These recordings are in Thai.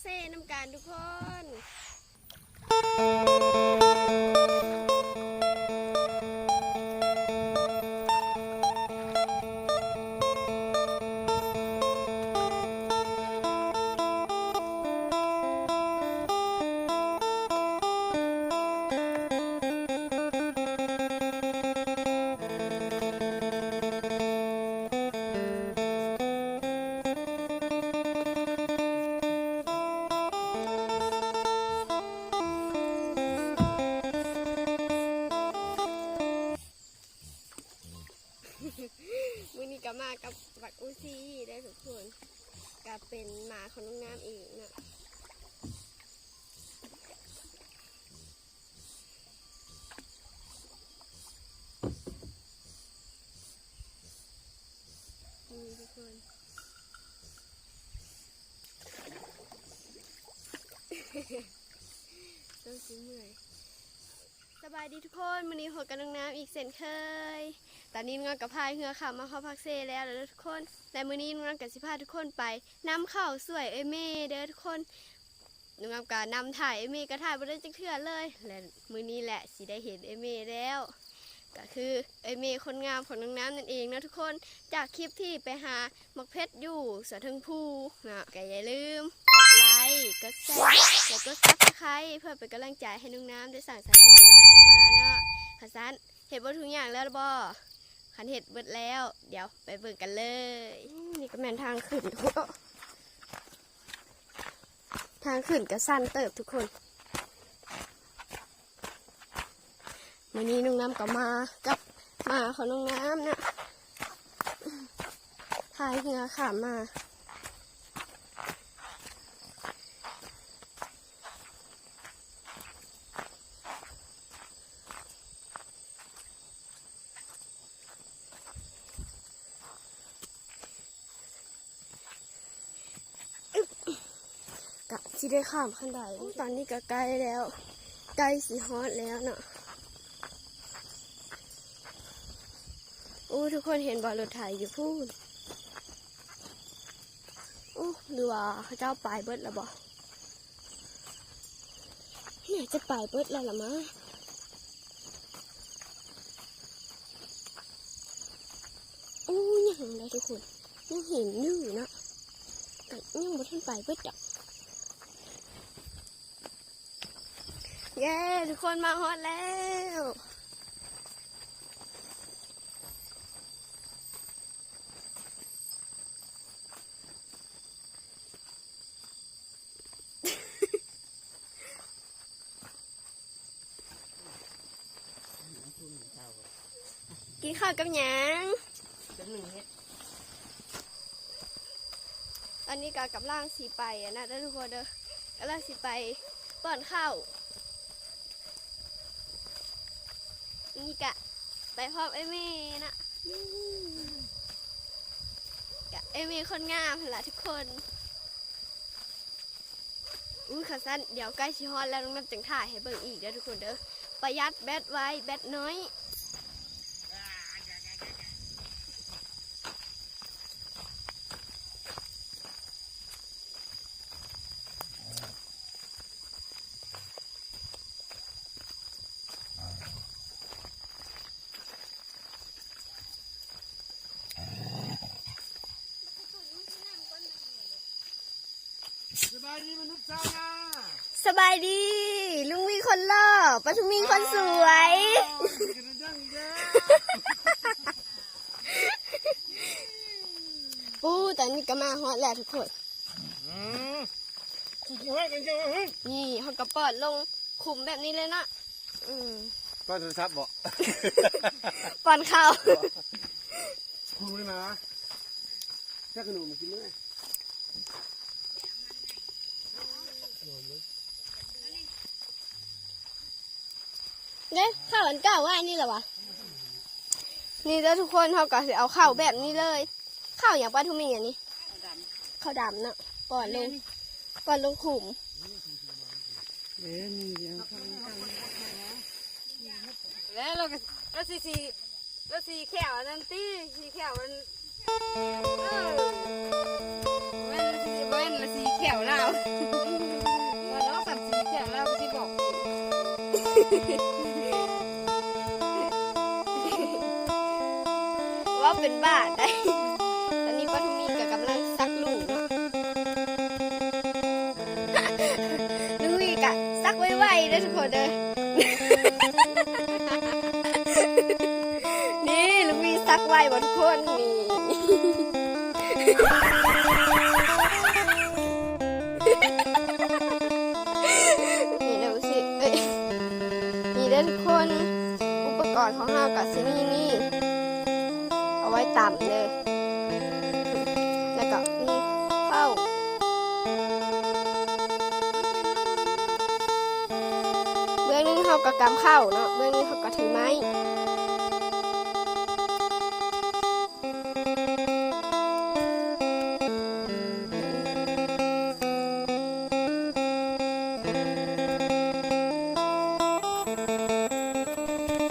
ซ่น้ำการทุกคนมื้อนี้ก็มากับบักอูซี่ได้ทุกคนก็เป็นหมาของน้องน้ำเองนะนี่ทุกคนต้องซื้อเมื่อยสบายดีทุกคนมื้อนี้หัวกับน้องน้ำอีกเช่นเคยตอนนี้น้องกับพายเหือขับมาเข้าพักเซ่แล้วเด้อทุกคนแต่มื้อนี้น้องกับสิพาทุกคนไปนำข้าวสวยเอ้ยเม่เด้อทุกคนน้องกับนำถ่ายเอ้ยเม่ก็ถ่ายบ่ได้จักเทื่อเลยและมื้อนี้แหละสิได้เห็นเอ้ยเม่แล้วก็คือเอ้ยเม่คนงามของน้องน้ำนั่นเองนะทุกคนจากคลิปที่ไปหามักเพชรอยู่สวนทึงภูนะก็อย่าลืมกดไลค์กดแชร์แล้วก็ซับสไครต์เพื่อเป็นกำลังใจให้น้องน้ำได้สั่งสรรค์งานใหม่ออกมาเนาะขสันเห็ดบ่ทุกอย่างแล้วบ่ขันเห็ดเบิดแล้วเดี๋ยวไปเบิ่งกันเลยนี่ก็แม่นทางขึ้นทางขึ้นก็สั้นเติบทุกคนวันนี้น้องน้ำก็มากับมาของน้องน้ำนะพายเรือขามมากะที่ได้ข้ามขั้นใดตอนนี้ก็ใกล้แล้วใกล้สีฮอตแล้วเนาะโอ้ทุกคนเห็นบอลรถไถอยู่พูดโอ้หรือว่าเขาเจ้าปลายเบิดแล้วบอเนี่ยจะปลายเบิดแล้วหรอมะโอ้ยังได้ทุกคนยังเห็นอยู่เนาะแต่ยังบ่ทันปลายเบิดดอกเย้ทุกคนมาฮอตแล้วกินข้าวกับหยังตอนนี้ก็กับล่างสีไปนะทุกคนเด้อกำลังสีไปป้อนข้าวนี่กะไปพร้อมไอ้เมย์นะกะไอ้เมย์คนงามล่ะทุกคนขาสั้นเดี๋ยวใกล้ชิฮอนแล้วน้องน้ำจังถ่ายให้เบิ่งอีกเด้อทุกคนเด้อประหยัดแบตไว้แบตน้อยสบายดีมนุษย์ชาวนาสบายดีลุงมีคนหล่อปทุมมีคนสวยปูแต่นี่ก็มาฮอตแล้วทุกคนนี่เขากระปอดลงขุมแบบนี้เลยนะป้อนโทรศัพท์บอกป้อนข้าวครูเลยนะแค่ขนมกินเลยเนี่ยข้าวอันเก่าว่านี่เหรอวะนี่แล้วทุกคนเขาก็จะเอาข้าวแบบนี้เลยข้าวอย่างปลาทูมีอย่างนี้ข้าวดำเนาะก่อนลงขุมแล้วเราสีแขวนั่นตีสีแขวมันเว้นสีแข ขวเราเราต้องสับสีแขวเราที่บอก ว่าเป็นบ้าได้ ตอนนี้ป้าทุมีกับกำลังซักลูกเนาะ ลุงวีกะซักไวๆนะทุกคนเด้อ นี่ลุงวีซักไวบ่ทุกคนนี่ นี่เดี๋ยวสิเอ้ยนี่เด้อทุกคนอุปกรณ์ของเรากับซินี่เอาไว้ต่ำเลยแล้วก็นี่เข้าเบื้องนึงเขากับกำเข้าเนาะเบื้องนึงเขาก็ถือไม้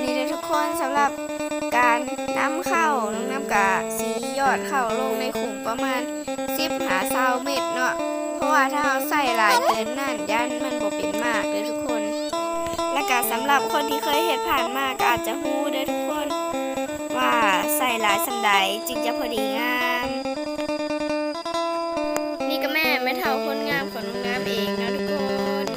นี่เลยทุกคนสำหรับการน้ำเข้าน้องน้ำกะสียอดเข้าลงในขุมประมาณ10-20 เม็ดเนาะเพราะว่าถ้าเราใส่หลายเกินนั่นยันมันบ่เป็นมากเลยทุกคน และก็สำหรับคนที่เคยเห็นผ่านมาก็อาจจะฮู้เด้อทุกคนว่าใส่หลายสำใดจึงจะพอดีงาม นี่ก็แม่เฒ่าคนงามของน้องน้ำเองนะทุกคน น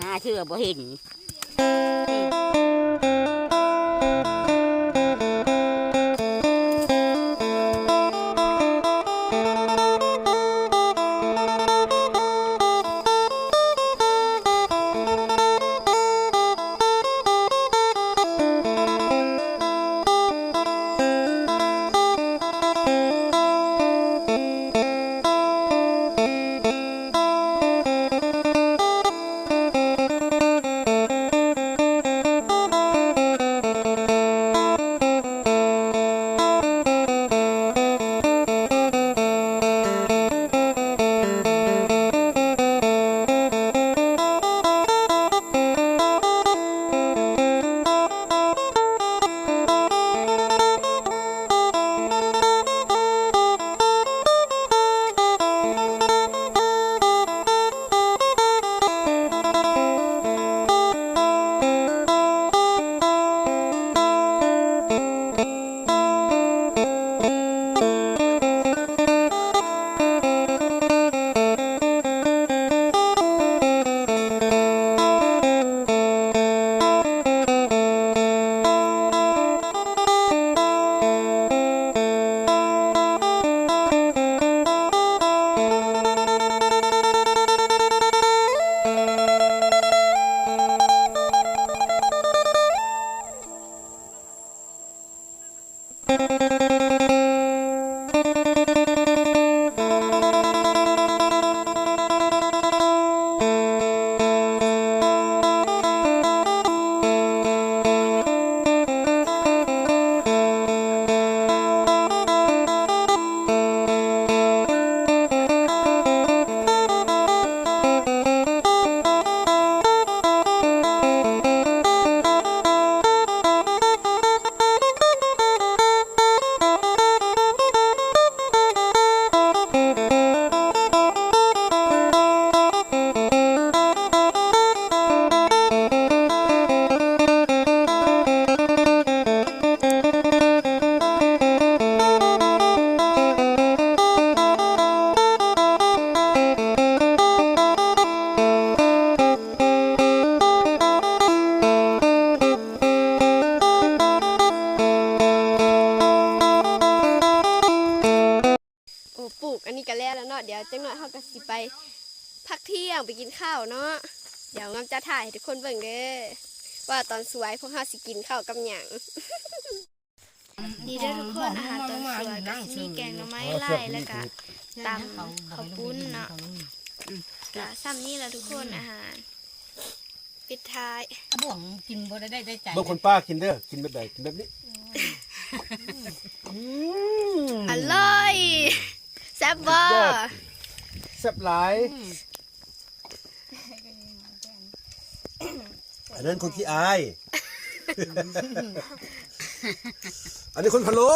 หาเชื่อบ่เห็น ปลูกอันนี้ก็แล้วเนาะเดี๋ยวจังหน่อยเฮาก็สิไปพักเที่ยงไปกินข้าวเนาะเดี๋ยวงามจะถ่ายให้ทุกคนเบิ่งเด้อว่าตอนสวยพวกเฮาสิกินข้าวกับหยังนี่เด้อทุกคนอาหารตอนสวยก็สิมีแกงหน่อไม้ไล่แล้วก็ตำข้าวปุ้นเนาะก็ซ้ำนี่แหละทุกคนอาหารปิดท้าย บ่วงกินบ่ได้ใจ บางคนป้ากินเด้อกินแบบใดกินแบบนี้ อร่อยแซ่บบ่ แซ่บหลายอันนั้นคนขี้อาย อันนี้คนพะโล้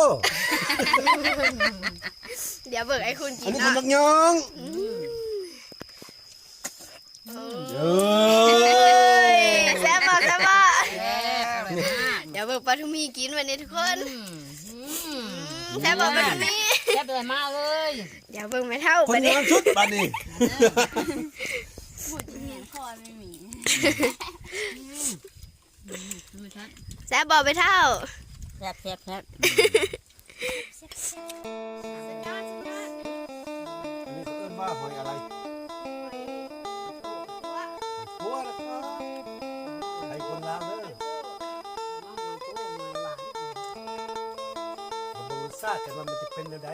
เดี๋ยวเบิกไอ้คุณกิ อัน น นี้คน เนาะ มักยองเอ้ย แซ่บบ่แซ่บบ่ ๆ เดี๋ยวเบิกปลาทูมีกินวันนี้ทุกคนแซ่บบ่ปลาทูมี แซ่บเลยมาเลย เดี๋ยวเบิกไม่เท่า คน ไป งา เด้ มชุดบัดนี้ แซ่บบ่ไปเท่า แซ่บ อันนี้เขาเอิ้นว่าหอยอะไรหัวนะครับไอ้คนลาวเด้อมาดูรสชาติกันว่ามันจะเป็นยังไง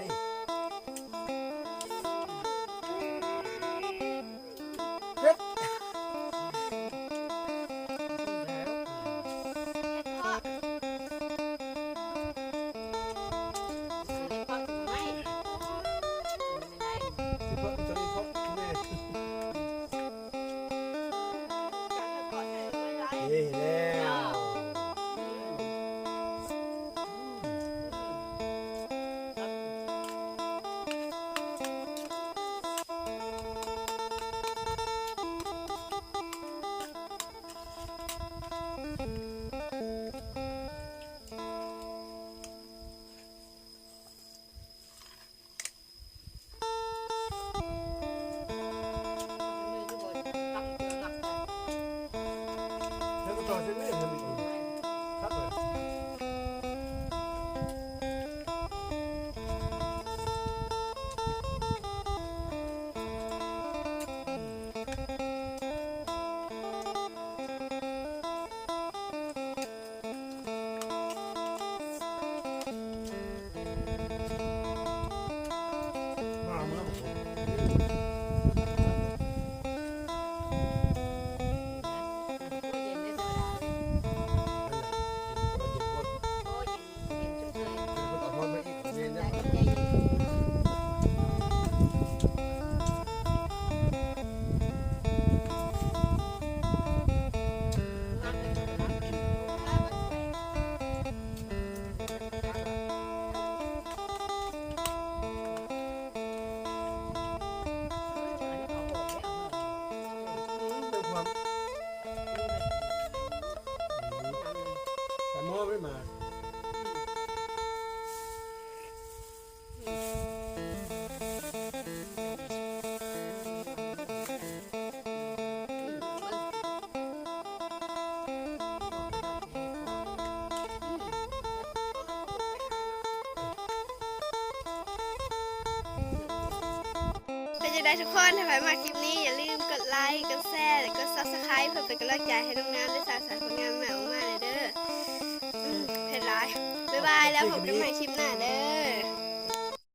เฮ็ด ที่เพิ่งจะได้พบแม่เย้แล้ว เ จะได้ทุกคนถ้าใครมาคลิปนี้อย่าลืมกดไลค์กดแชร์และกด Subscribe เพื่อเป็นกำลังใจให้น้องน้ำได้สร้างสรรค์ผลงานใหม่ออกมาเลยเด้อเผ็ดร้ายบ๊ายบายแล้วพบกันใหม่คลิปหน้าเด้อ